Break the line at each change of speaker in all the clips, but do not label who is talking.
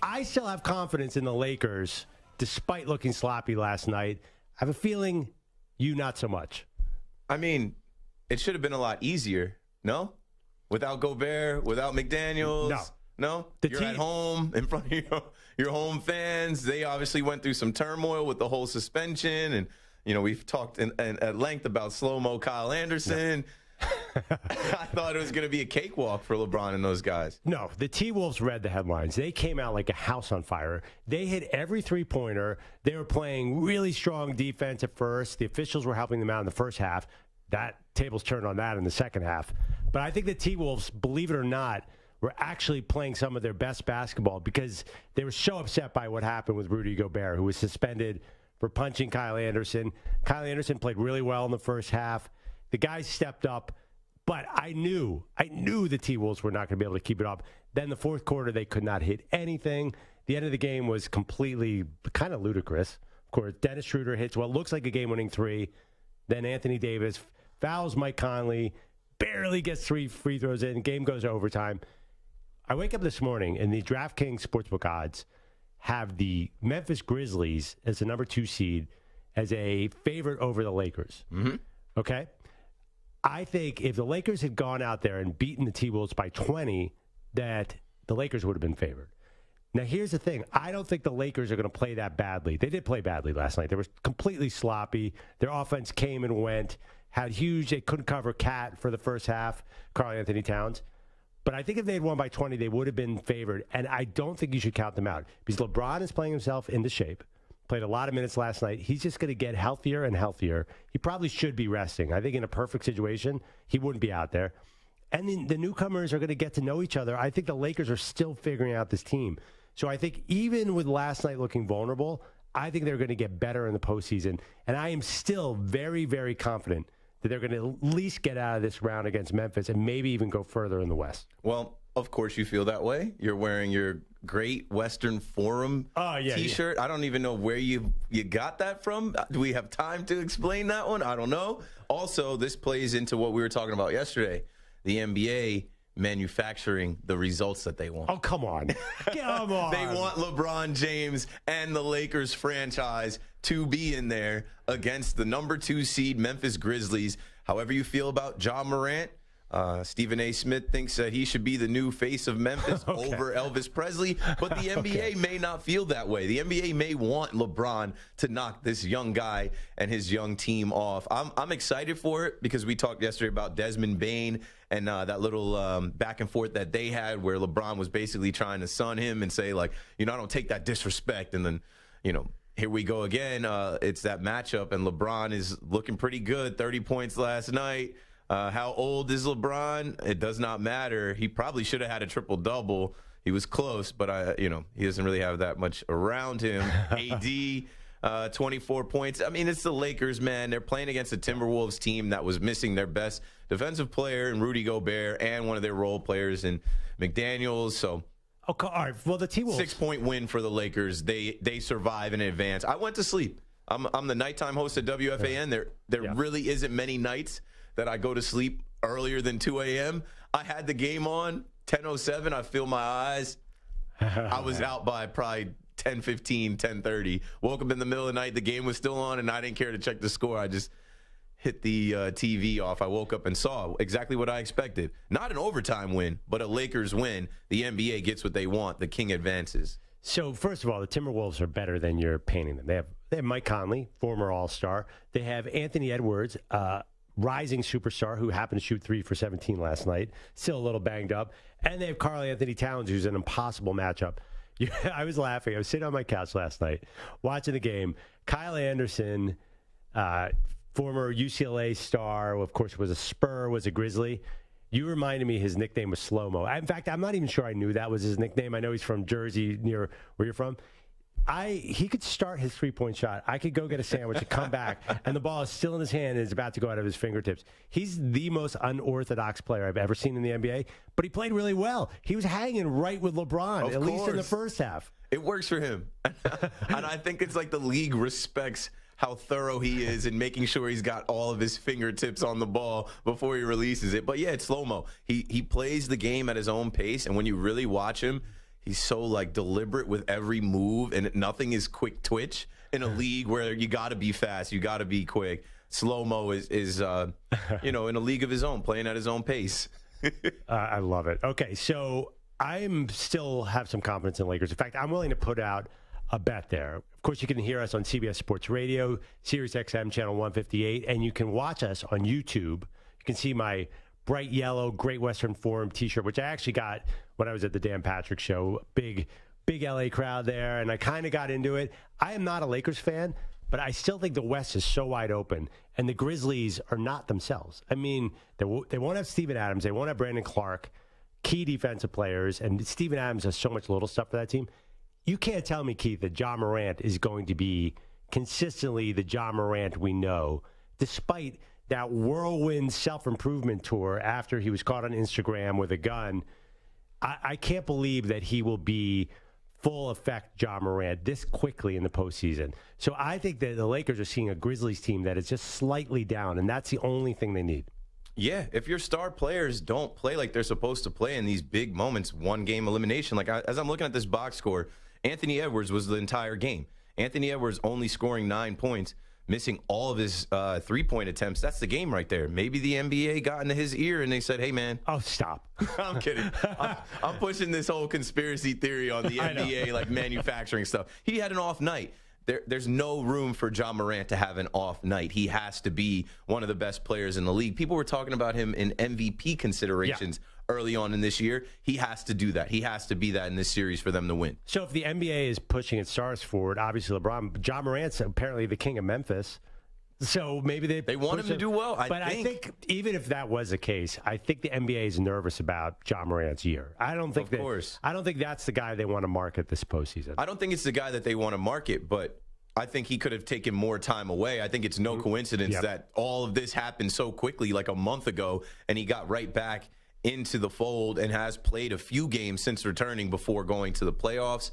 I still have confidence in the Lakers, despite looking sloppy last night. I have a feeling you not so much.
I mean, it should have been a lot easier, no? Without Gobert, without McDaniels. No? You're at home in front of your home fans. They obviously went through some turmoil with the whole suspension. And, we've talked at length about slow-mo Kyle Anderson. I thought it was going to be a cakewalk for LeBron and those guys.
No, the T-Wolves read the headlines. They came out like a house on fire. They hit every three-pointer. They were playing really strong defense at first. The officials were helping them out in the first half. That tables turned on that in the second half. But I think the T-Wolves, believe it or not, were actually playing some of their best basketball because they were so upset by what happened with Rudy Gobert, who was suspended for punching Kyle Anderson. Kyle Anderson played really well in the first half. The guys stepped up, but I knew the T-Wolves were not going to be able to keep it up. Then the fourth quarter, they could not hit anything. The end of the game was completely kind of ludicrous. Of course, Dennis Schroeder hits what looks like a game-winning three. Then Anthony Davis fouls Mike Conley, barely gets 3 free throws in. Game goes to overtime. I wake up this morning, and the DraftKings Sportsbook odds have the Memphis Grizzlies as the number 2 seed as a favorite over the Lakers.
Mm-hmm.
Okay? I think if the Lakers had gone out there and beaten the T-Wolves by 20, that the Lakers would have been favored. Now, here's the thing. I don't think the Lakers are going to play that badly. They did play badly last night. They were completely sloppy. Their offense came and went, they couldn't cover Cat for the first half, Karl Anthony Towns. But I think if they had won by 20, they would have been favored. And I don't think you should count them out because LeBron is playing himself into shape. Played a lot of minutes last night. He's just going to get healthier and healthier. He probably should be resting. I think in a perfect situation, he wouldn't be out there. And then the newcomers are going to get to know each other. I think the Lakers are still figuring out this team. So I think even with last night looking vulnerable, I think they're going to get better in the postseason. And I am still very, very confident that they're going to at least get out of this round against Memphis and maybe even go further in the West.
Well, of course you feel that way. You're wearing your Great Western Forum T-shirt. Yeah. I don't even know where you got that from. Do we have time to explain that one? I don't know. Also, this plays into what we were talking about yesterday, the NBA manufacturing the results that they want.
Oh, come on. Come on.
They want LeBron James and the Lakers franchise to be in there against the number 2 seed Memphis Grizzlies. However you feel about Ja Morant, Stephen A. Smith thinks that he should be the new face of Memphis over Elvis Presley, but the NBA may not feel that way. The NBA may want LeBron to knock this young guy and his young team off. I'm excited for it because we talked yesterday about Desmond Bane and that little back and forth that they had where LeBron was basically trying to sun him and say, like, I don't take that disrespect. And then, here we go again. It's that matchup, and LeBron is looking pretty good, 30 points last night. How old is LeBron? It does not matter. He probably should have had a triple-double. He was close, but he doesn't really have that much around him. AD, 24 points. I mean, it's the Lakers, man. They're playing against a Timberwolves team that was missing their best defensive player in Rudy Gobert and one of their role players in McDaniels. So,
all right. Well, the T-Wolves
6-point win for the Lakers. They survive in advance. I went to sleep. I'm the nighttime host at WFAN. There really isn't many nights that I go to sleep earlier than 2 a.m. I had the game on, 10:07. I feel my eyes. I was out by probably 10:15, 10:30. Woke up in the middle of the night. The game was still on, and I didn't care to check the score. I just hit the TV off. I woke up and saw exactly what I expected. Not an overtime win, but a Lakers win. The NBA gets what they want. The king advances.
So, first of all, the Timberwolves are better than you're painting them. They have Mike Conley, former All-Star. They have Anthony Edwards, rising superstar who happened to shoot 3 for 17 last night, still a little banged up. And they have Karl Anthony Towns, who's an impossible matchup. I was laughing. I was sitting on my couch last night watching the game. Kyle Anderson, former UCLA star, of course, was a Spur, was a Grizzly. You reminded me his nickname was Slow-Mo. In fact, I'm not even sure I knew that was his nickname. I know he's from Jersey, near where you're from. He could start his three-point shot. I could go get a sandwich and come back, and the ball is still in his hand and is about to go out of his fingertips. He's the most unorthodox player I've ever seen in the NBA, but he played really well. He was hanging right with LeBron, at least in the first half.
It works for him. And I think it's like the league respects how thorough he is in making sure he's got all of his fingertips on the ball before he releases it. But, yeah, it's slow-mo. He plays the game at his own pace, and when you really watch him, He's so like deliberate with every move, and nothing is quick twitch in a league where you got to be fast, you got to be quick. Slow-mo is in a league of his own, playing at his own pace.
I love it. Okay, so I'm still have some confidence in Lakers. In fact, I'm willing to put out a bet there. Of course, you can hear us on CBS Sports Radio, Sirius XM channel 158, and you can watch us on YouTube. You can see my bright yellow Great Western Forum T-shirt, which I actually got when I was at the Dan Patrick Show. Big LA crowd there, and I kind of got into it. I am not a Lakers fan, but I still think the West is so wide open, and the Grizzlies are not themselves. I mean, they won't have Steven Adams. They won't have Brandon Clark, key defensive players, and Steven Adams does so much little stuff for that team. You can't tell me, Keith, that Ja Morant is going to be consistently the Ja Morant we know, despite that whirlwind self-improvement tour after he was caught on Instagram with a gun. I can't believe that he will be full effect Ja Morant this quickly in the postseason. So I think that the Lakers are seeing a Grizzlies team that is just slightly down, and that's the only thing they need.
Yeah, if your star players don't play like they're supposed to play in these big moments, one-game elimination, like as I'm looking at this box score, Anthony Edwards was the entire game. Anthony Edwards only scoring 9 points, missing all of his three-point attempts. That's the game right there. Maybe the NBA got into his ear and they said, hey, man.
Oh, stop.
I'm kidding. I'm pushing this whole conspiracy theory on the NBA, like manufacturing stuff. He had an off night. There's no room for Ja Morant to have an off night. He has to be one of the best players in the league. People were talking about him in MVP considerations early on in this year. He has to do that. He has to be that in this series for them to win.
So if the NBA is pushing its stars forward, obviously LeBron, Ja Morant's apparently the king of Memphis. So maybe they
want him to do well.
I think even if that was the case, I think the NBA is nervous about Ja Morant's year. I don't think that's the guy they want to market this postseason.
I don't think it's the guy that they want to market, but I think he could have taken more time away. I think it's no coincidence that all of this happened so quickly, like a month ago, and he got right back into the fold and has played a few games since returning before going to the playoffs.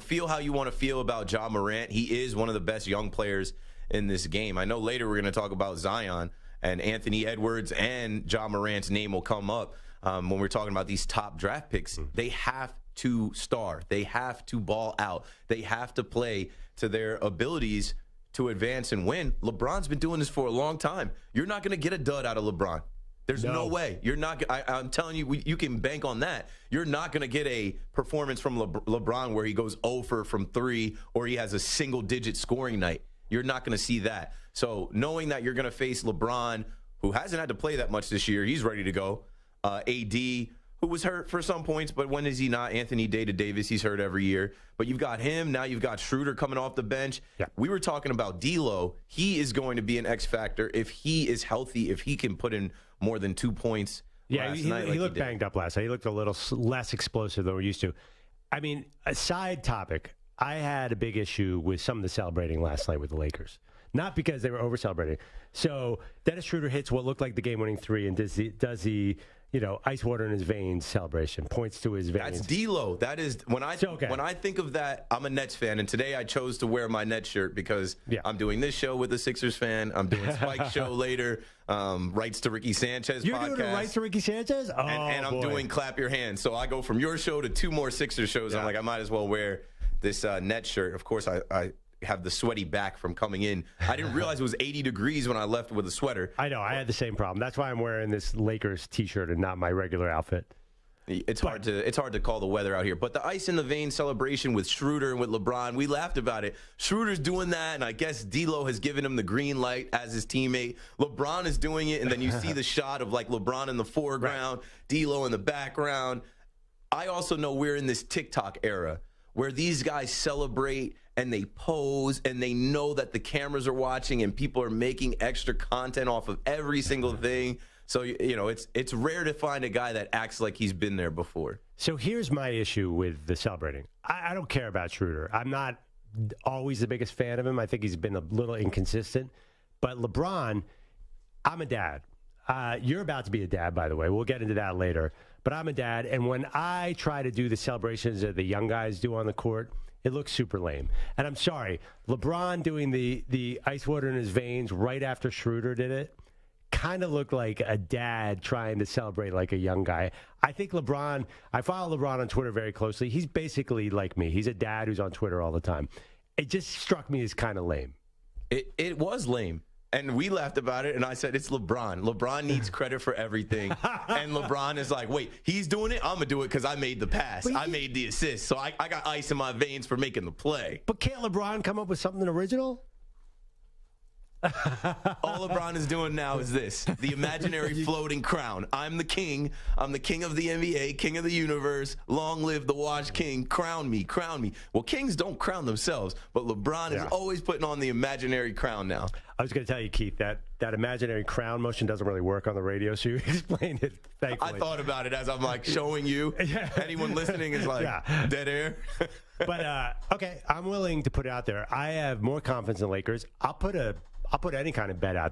Feel how you want to feel about Ja Morant. He is one of the best young players in this game. I know later we're going to talk about Zion, and Anthony Edwards and Ja Morant's name will come up when we're talking about these top draft picks. They have to star. They have to ball out. They have to play to their abilities to advance and win. LeBron's been doing this for a long time. You're not going to get a dud out of LeBron. There's no way. You're not. I'm telling you, you can bank on that. You're not going to get a performance from LeBron where he goes 0 from 3 or he has a single-digit scoring night. You're not going to see that. So knowing that you're going to face LeBron, who hasn't had to play that much this year, he's ready to go. AD, who was hurt for some points, but when is he not? Anthony Davis, he's hurt every year. But you've got him. Now you've got Schroeder coming off the bench. Yeah. We were talking about D'Lo. He is going to be an X factor if he is healthy, if he can put in more than 2 points.
Yeah, he looked banged up last night. He looked a little less explosive than we're used to. I mean, a side topic. I had a big issue with some of the celebrating last night with the Lakers. Not because they were over-celebrating. So Dennis Schroeder hits what looked like the game-winning three and does the ice water in his veins celebration, points to his veins.
That's D'Lo. That is, when I think of that, I'm a Nets fan, and today I chose to wear my Nets shirt because I'm doing this show with a Sixers fan. I'm doing Spike's show later, Rights to Ricky Sanchez
You're
podcast.
You're doing a Rights to Ricky Sanchez? Oh,
and I'm doing Clap Your Hands. So I go from your show to 2 more Sixers shows. Yeah. I'm like, I might as well wear this Nets shirt. Of course, I have the sweaty back from coming in. I didn't realize it was 80 degrees when I left with a sweater.
I know. I had the same problem. That's why I'm wearing this Lakers T-shirt and not my regular outfit.
It's hard to call the weather out here. But the ice in the vein celebration with Schroeder and with LeBron, we laughed about it. Schroeder's doing that, and I guess D'Lo has given him the green light as his teammate. LeBron is doing it, and then you see the shot of like LeBron in the foreground, D'Lo in the background. I also know we're in this TikTok era where these guys celebrate and they pose and they know that the cameras are watching and people are making extra content off of every single thing. So, it's rare to find a guy that acts like he's been there before.
So here's my issue with the celebrating. I don't care about Schroeder. I'm not always the biggest fan of him. I think he's been a little inconsistent. But LeBron, I'm a dad. You're about to be a dad, by the way. We'll get into that later. But I'm a dad, and when I try to do the celebrations that the young guys do on the court, it looks super lame. And I'm sorry, LeBron doing the ice water in his veins right after Schroeder did it, kind of looked like a dad trying to celebrate like a young guy. I think LeBron, I follow LeBron on Twitter very closely. He's basically like me. He's a dad who's on Twitter all the time. It just struck me as kind of lame.
It was lame. And we laughed about it, and I said, it's LeBron. LeBron needs credit for everything. And LeBron is like, wait, he's doing it? I'm going to do it because I made the pass. I made the assist. So I got ice in my veins for making the play.
But can't LeBron come up with something original?
All LeBron is doing now is this, the imaginary floating crown. I'm the king. I'm the king of the NBA, king of the universe. Long live the Watch King. Crown me, crown me. Well, kings don't crown themselves, but LeBron is always putting on the imaginary crown now. I
was going to tell you, Keith, that imaginary crown motion doesn't really work on the radio, so you explained it, thankfully.
I thought about it as I'm like showing you. Anyone listening is like, dead air.
But, okay, I'm willing to put it out there. I have more confidence in the Lakers. I'll put any kind of bet out there.